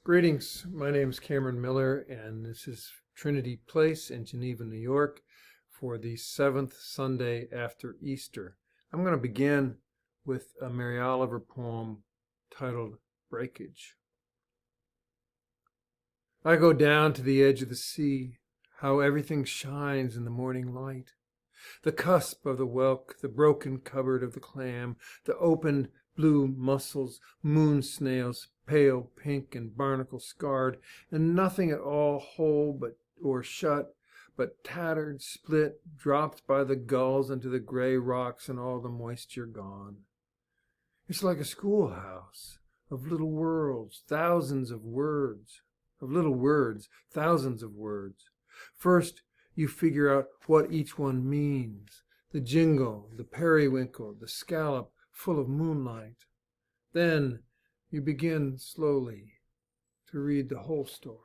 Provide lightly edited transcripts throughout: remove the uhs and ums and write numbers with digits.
Greetings. My name is Cameron Miller, and this is Trinity Place in Geneva, New York, for the seventh Sunday after Easter. I'm going to begin with a Mary Oliver poem titled Breakage. I go down to the edge of the sea, how everything shines in the morning light. The cusp of the whelk, the broken cupboard of the clam, the opened blue mussels, moon snails, pale pink and barnacle scarred, and nothing at all whole or shut, but tattered, split, dropped by the gulls into the gray rocks and all the moisture gone. It's like a schoolhouse of little worlds, thousands of words, thousands of words. First, you figure out what each one means. The jingle, the periwinkle, the scallop full of moonlight. Then you begin slowly to read the whole story.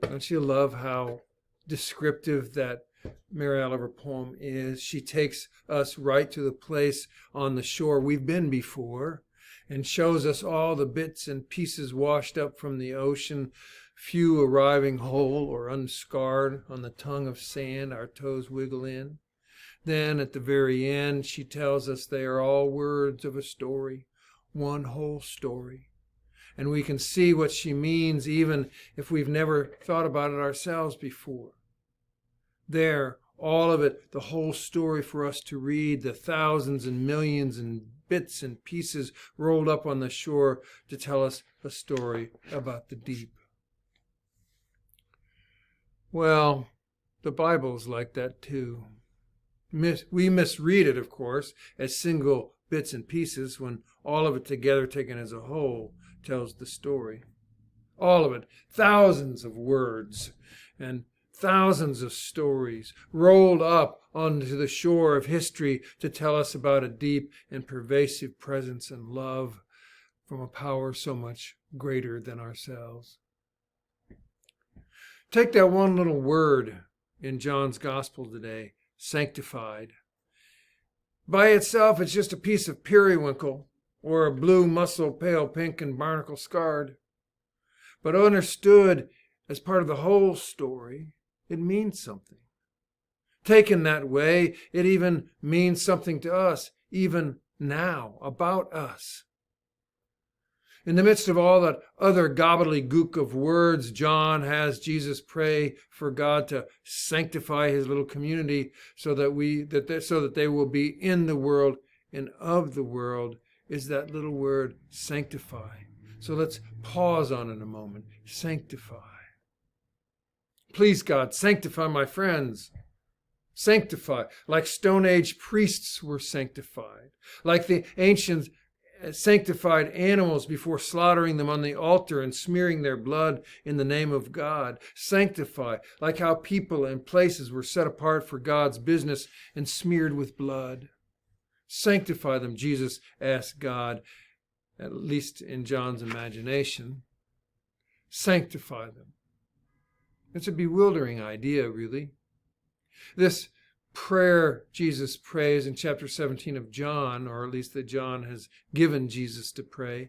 Don't you love how descriptive that Mary Oliver poem is? She takes us right to the place on the shore we've been before and shows us all the bits and pieces washed up from the ocean, few arriving whole or unscarred on the tongue of sand our toes wiggle in. Then at the very end, she tells us they are all words of a story, one whole story. And we can see what she means even if we've never thought about it ourselves before. There, all of it, the whole story for us to read, the thousands and millions and bits and pieces rolled up on the shore to tell us a story about the deep. Well, the Bible's like that too. We misread it, of course, as single bits and pieces when all of it together taken as a whole tells the story. All of it, thousands of words and thousands of stories rolled up onto the shore of history to tell us about a deep and pervasive presence and love from a power so much greater than ourselves. Take that one little word in John's Gospel today, sanctified. By itself, it's just a piece of periwinkle or a blue mussel, pale pink and barnacle scarred. But understood as part of the whole story, it means something. Taken that way, it even means something to us, even now, about us. In the midst of all that other gobbledygook of words, John has Jesus pray for God to sanctify his little community so that they will be in the world and of the world, is that little word sanctify. So let's pause on it a moment. Sanctify. Please, God, sanctify my friends. Sanctify, like Stone Age priests were sanctified, like the ancient sanctified animals before slaughtering them on the altar and smearing their blood in the name of God. Sanctify, like how people and places were set apart for God's business and smeared with blood. Sanctify them, Jesus asked God, at least in John's imagination. Sanctify them. It's a bewildering idea, really. This prayer Jesus prays in chapter 17 of John, or at least that John has given Jesus to pray,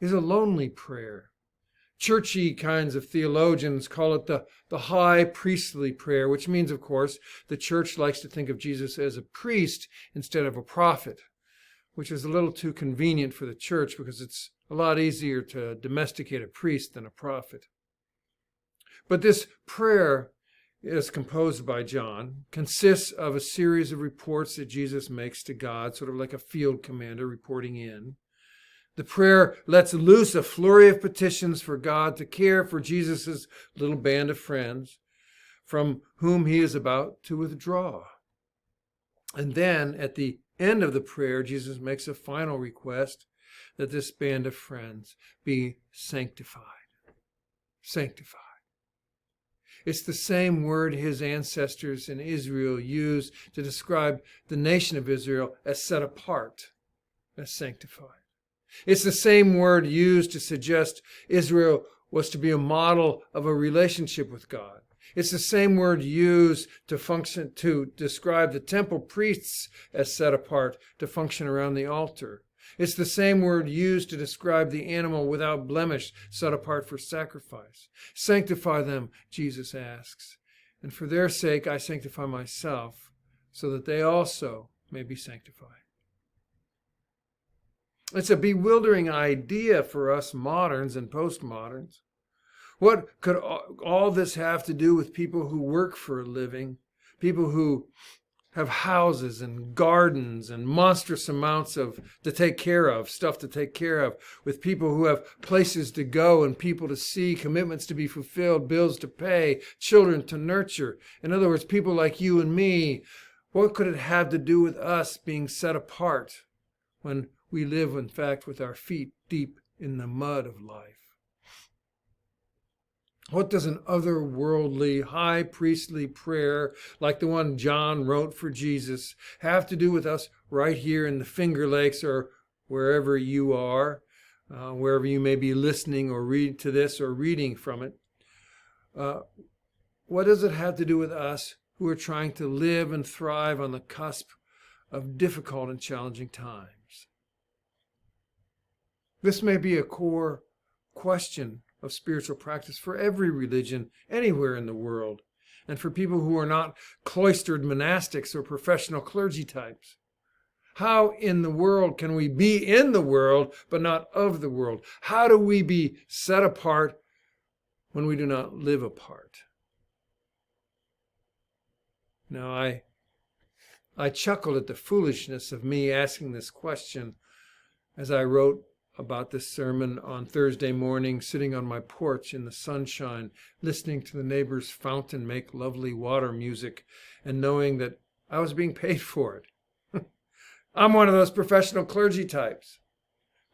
is a lonely prayer. Churchy kinds of theologians call it the high priestly prayer, which means, of course, the church likes to think of Jesus as a priest instead of a prophet, which is a little too convenient for the church because it's a lot easier to domesticate a priest than a prophet. But this prayer is composed by John, consists of a series of reports that Jesus makes to God, sort of like a field commander reporting in. The prayer lets loose a flurry of petitions for God to care for Jesus' little band of friends, from whom he is about to withdraw. And then, at the end of the prayer, Jesus makes a final request that this band of friends be sanctified. Sanctified. It's the same word his ancestors in Israel used to describe the nation of Israel as set apart, as sanctified. It's the same word used to suggest Israel was to be a model of a relationship with God. It's the same word used to describe the temple priests as set apart to function around the altar. It's the same word used to describe the animal without blemish set apart for sacrifice. Sanctify them, Jesus asks. And for their sake I sanctify myself, so that they also may be sanctified. It's a bewildering idea for us moderns and postmoderns. What could all this have to do with people who work for a living, people who have houses and gardens and monstrous amounts to take care of, stuff to take care of, with people who have places to go and people to see, commitments to be fulfilled, bills to pay, children to nurture? In other words, people like you and me. What could it have to do with us being set apart when we live, in fact, with our feet deep in the mud of life? What does an otherworldly, high priestly prayer like the one John wrote for Jesus have to do with us right here in the Finger Lakes or wherever you are, wherever you may be listening or read to this or reading from it? What does it have to do with us who are trying to live and thrive on the cusp of difficult and challenging times? This may be a core question of spiritual practice for every religion anywhere in the world, and for people who are not cloistered monastics or professional clergy types. How in the world can we be in the world but not of the world? How do we be set apart when we do not live apart? Now, I chuckled at the foolishness of me asking this question as I wrote about this sermon on Thursday morning, sitting on my porch in the sunshine, listening to the neighbor's fountain make lovely water music, and knowing that I was being paid for it. I'm one of those professional clergy types.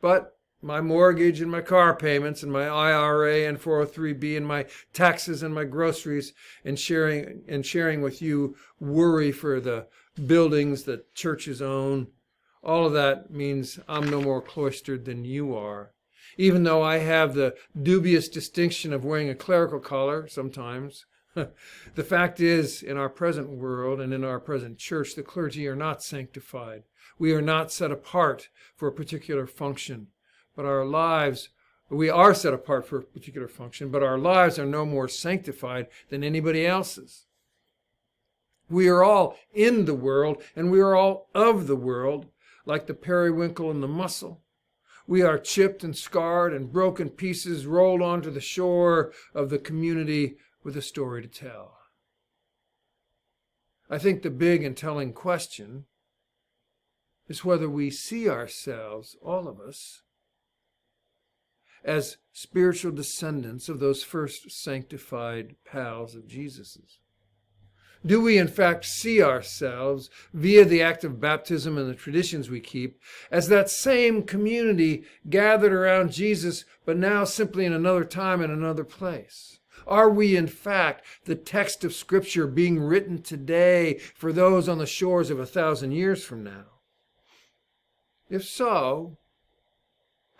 But my mortgage and my car payments and my IRA and 403B and my taxes and my groceries and sharing with you worry for the buildings that churches own, all of that means I'm no more cloistered than you are. Even though I have the dubious distinction of wearing a clerical collar sometimes, the fact is, in our present world and in our present church, the clergy are not sanctified. We are not set apart for a particular function, but we are set apart for a particular function, but our lives are no more sanctified than anybody else's. We are all in the world, and we are all of the world, like the periwinkle and the mussel. We are chipped and scarred and broken pieces rolled onto the shore of the community with a story to tell. I think the big and telling question is whether we see ourselves, all of us, as spiritual descendants of those first sanctified pals of Jesus's. Do we in fact see ourselves, via the act of baptism and the traditions we keep, as that same community gathered around Jesus, but now simply in another time and another place? Are we in fact the text of Scripture being written today for those on the shores of 1,000 years from now? If so,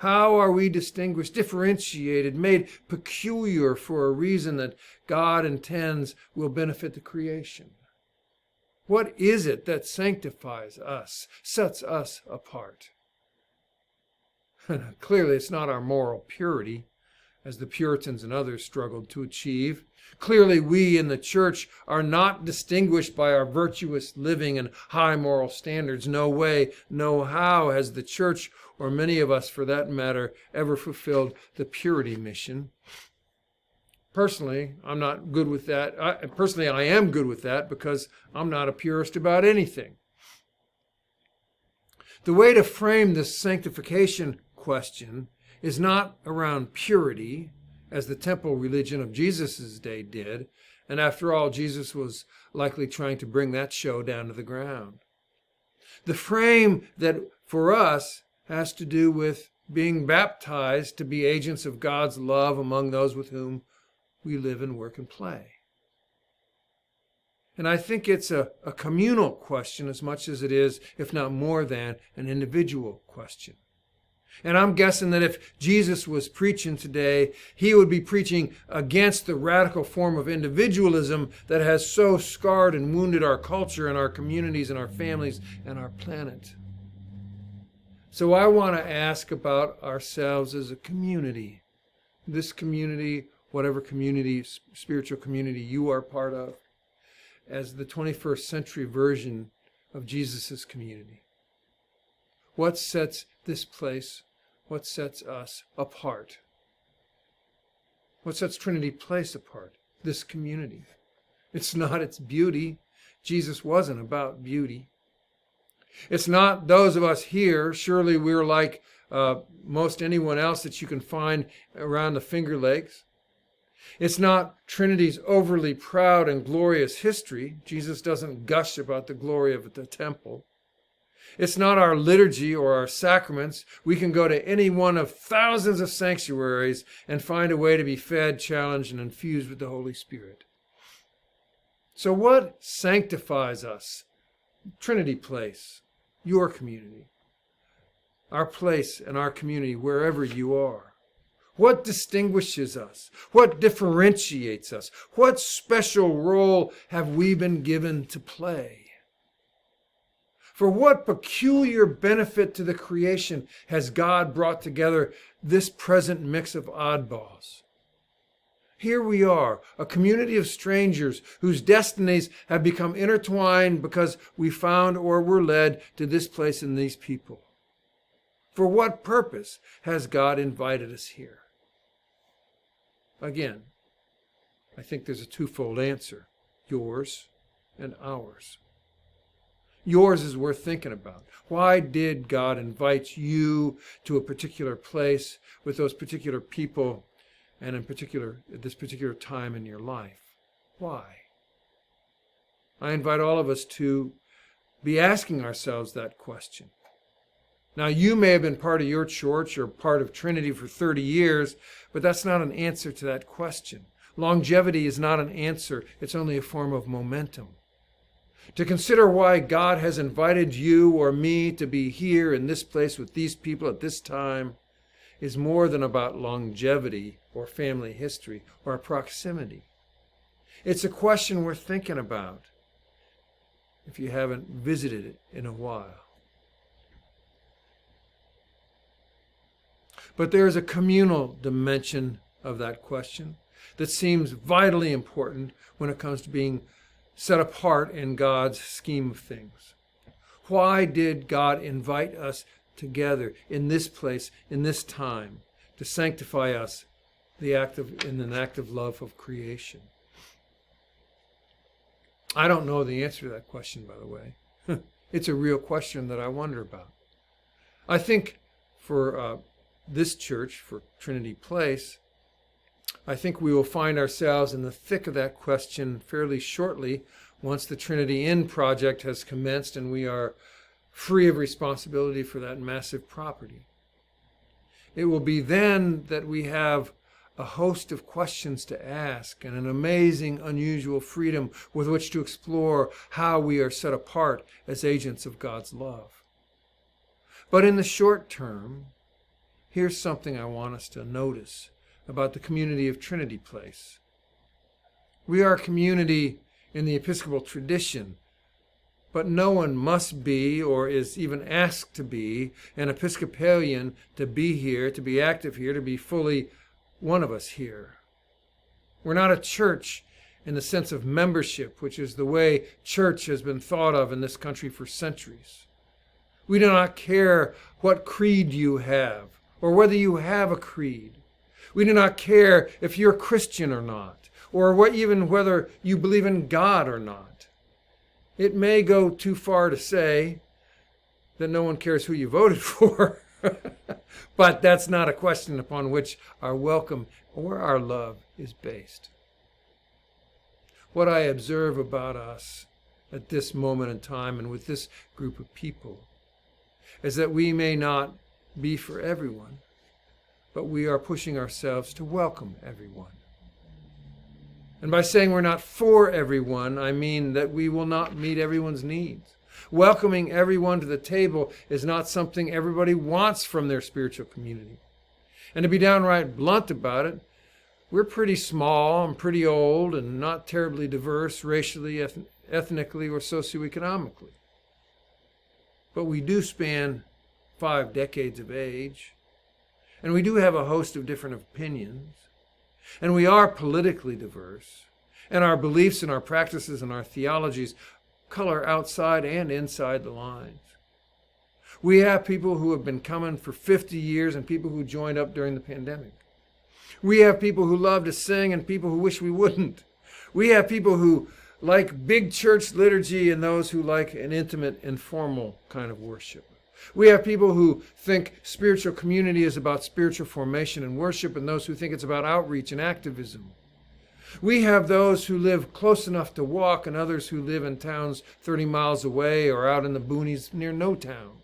how are we distinguished, differentiated, made peculiar for a reason that God intends will benefit the creation? What is it that sanctifies us, sets us apart? Clearly, it's not our moral purity, as the Puritans and others struggled to achieve. Clearly, we in the church are not distinguished by our virtuous living and high moral standards. No way, no how has the church, or many of us for that matter, ever fulfilled the purity mission. Personally, I'm not good with that. I am good with that because I'm not a purist about anything. The way to frame this sanctification question is not around purity, as the temple religion of Jesus' day did, and after all, Jesus was likely trying to bring that show down to the ground. The frame that for us has to do with being baptized to be agents of God's love among those with whom we live and work and play. And I think it's a communal question as much as it is, if not more than, an individual question. And I'm guessing that if Jesus was preaching today, he would be preaching against the radical form of individualism that has so scarred and wounded our culture and our communities and our families and our planet. So I want to ask about ourselves as a community. This community, whatever community, spiritual community you are part of, as the 21st century version of Jesus' community. What sets this place, what sets us apart? What sets Trinity Place apart? This community. It's not its beauty. Jesus wasn't about beauty. It's not those of us here. Surely we're like most anyone else that you can find around the Finger Lakes. It's not Trinity's overly proud and glorious history. Jesus doesn't gush about the glory of the temple. It's not our liturgy or our sacraments. We can go to any one of thousands of sanctuaries and find a way to be fed, challenged, and infused with the Holy Spirit. So what sanctifies us? Trinity Place, your community, our place and our community, wherever you are. What distinguishes us? What differentiates us? What special role have we been given to play? For what peculiar benefit to the creation has God brought together this present mix of oddballs? Here we are, a community of strangers whose destinies have become intertwined because we found or were led to this place and these people. For what purpose has God invited us here? Again, I think there's a twofold answer, yours and ours. Yours is worth thinking about. Why did God invite you to a particular place with those particular people and in particular at this particular time in your life? Why? I invite all of us to be asking ourselves that question. Now, you may have been part of your church or part of Trinity for 30 years, but that's not an answer to that question. Longevity is not an answer. It's only a form of momentum. To consider why God has invited you or me to be here in this place with these people at this time is more than about longevity or family history or proximity. It's a question worth thinking about if you haven't visited it in a while. But there is a communal dimension of that question that seems vitally important when it comes to being set apart in God's scheme of things. Why did God invite us together in this place, in this time, to sanctify us in an act of love of creation? I don't know the answer to that question, by the way. It's a real question that I wonder about. I think for this church, for Trinity Place, I think we will find ourselves in the thick of that question fairly shortly once the Trinity Inn project has commenced and we are free of responsibility for that massive property. It will be then that we have a host of questions to ask and an amazing, unusual freedom with which to explore how we are set apart as agents of God's love. But in the short term, here's something I want us to notice about the community of Trinity Place. We are a community in the Episcopal tradition, but no one must be or is even asked to be an Episcopalian to be here, to be active here, to be fully one of us here. We're not a church in the sense of membership, which is the way church has been thought of in this country for centuries. We do not care what creed you have or whether you have a creed. We do not care if you're Christian or not, or even whether you believe in God or not. It may go too far to say that no one cares who you voted for, but that's not a question upon which our welcome or our love is based. What I observe about us at this moment in time and with this group of people is that we may not be for everyone, but we are pushing ourselves to welcome everyone. And by saying we're not for everyone, I mean that we will not meet everyone's needs. Welcoming everyone to the table is not something everybody wants from their spiritual community. And to be downright blunt about it, we're pretty small and pretty old and not terribly diverse racially, ethnically, or socioeconomically. But we do span 5 decades of age. And we do have a host of different opinions. And we are politically diverse. And our beliefs and our practices and our theologies color outside and inside the lines. We have people who have been coming for 50 years and people who joined up during the pandemic. We have people who love to sing and people who wish we wouldn't. We have people who like big church liturgy and those who like an intimate, informal kind of worship. We have people who think spiritual community is about spiritual formation and worship, and those who think it's about outreach and activism. We have those who live close enough to walk and others who live in towns 30 miles away or out in the boonies near no town.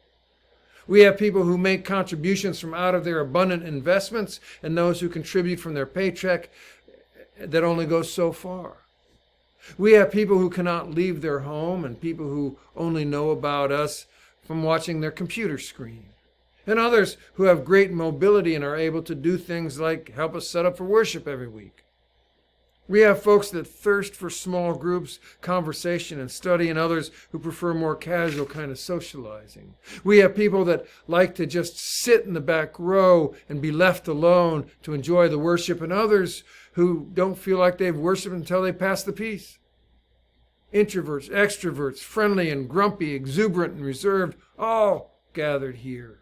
We have people who make contributions from out of their abundant investments and those who contribute from their paycheck that only goes so far. We have people who cannot leave their home and people who only know about us from watching their computer screen. And others who have great mobility and are able to do things like help us set up for worship every week. We have folks that thirst for small groups, conversation, and study, and others who prefer more casual kind of socializing. We have people that like to just sit in the back row and be left alone to enjoy the worship, and others who don't feel like they've worshiped until they pass the peace. Introverts, extroverts, friendly and grumpy, exuberant and reserved, all gathered here.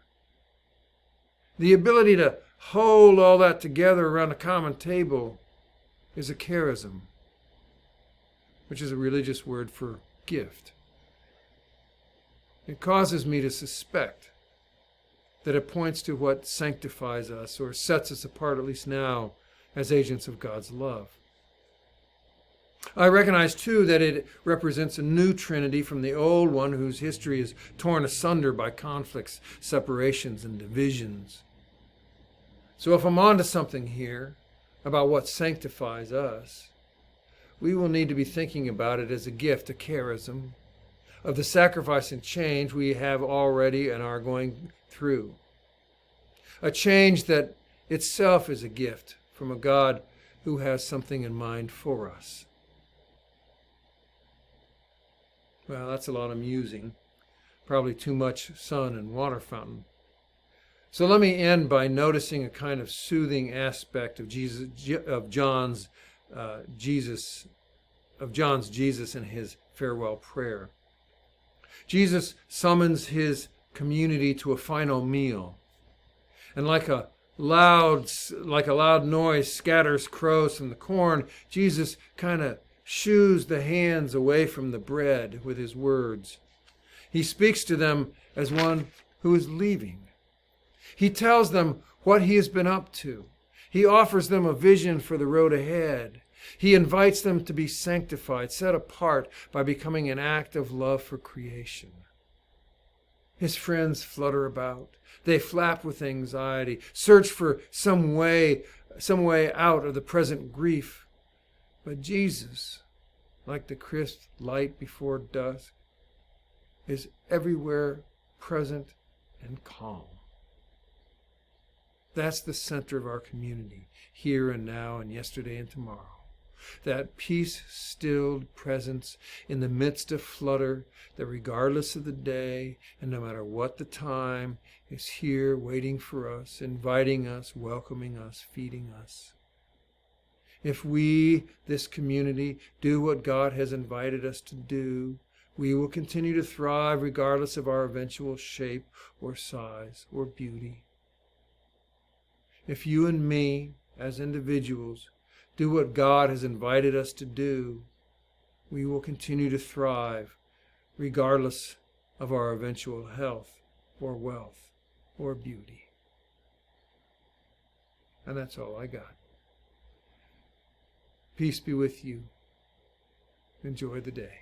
The ability to hold all that together around a common table is a charism, which is a religious word for gift. It causes me to suspect that it points to what sanctifies us or sets us apart, at least now, as agents of God's love. I recognize, too, that it represents a new Trinity from the old one whose history is torn asunder by conflicts, separations, and divisions. So if I'm onto something here about what sanctifies us, we will need to be thinking about it as a gift, a charism, of the sacrifice and change we have already and are going through. A change that itself is a gift from a God who has something in mind for us. Well, that's a lot of musing. Probably too much sun and water fountain. So let me end by noticing a kind of soothing aspect of John's Jesus in his farewell prayer. Jesus summons his community to a final meal, and like a loud noise scatters crows from the corn, Jesus kind of shoos the hands away from the bread with his words. He speaks to them as one who is leaving. He tells them what he has been up to. He offers them a vision for the road ahead. He invites them to be sanctified, set apart by becoming an act of love for creation. His friends flutter about. They flap with anxiety, search for some way out of the present grief. But Jesus, like the crisp light before dusk, is everywhere present and calm. That's the center of our community, here and now and yesterday and tomorrow. That peace-stilled presence in the midst of flutter that regardless of the day and no matter what the time is here waiting for us, inviting us, welcoming us, feeding us. If we, this community, do what God has invited us to do, we will continue to thrive regardless of our eventual shape or size or beauty. If you and me, as individuals, do what God has invited us to do, we will continue to thrive regardless of our eventual health or wealth or beauty. And that's all I got. Peace be with you. Enjoy the day.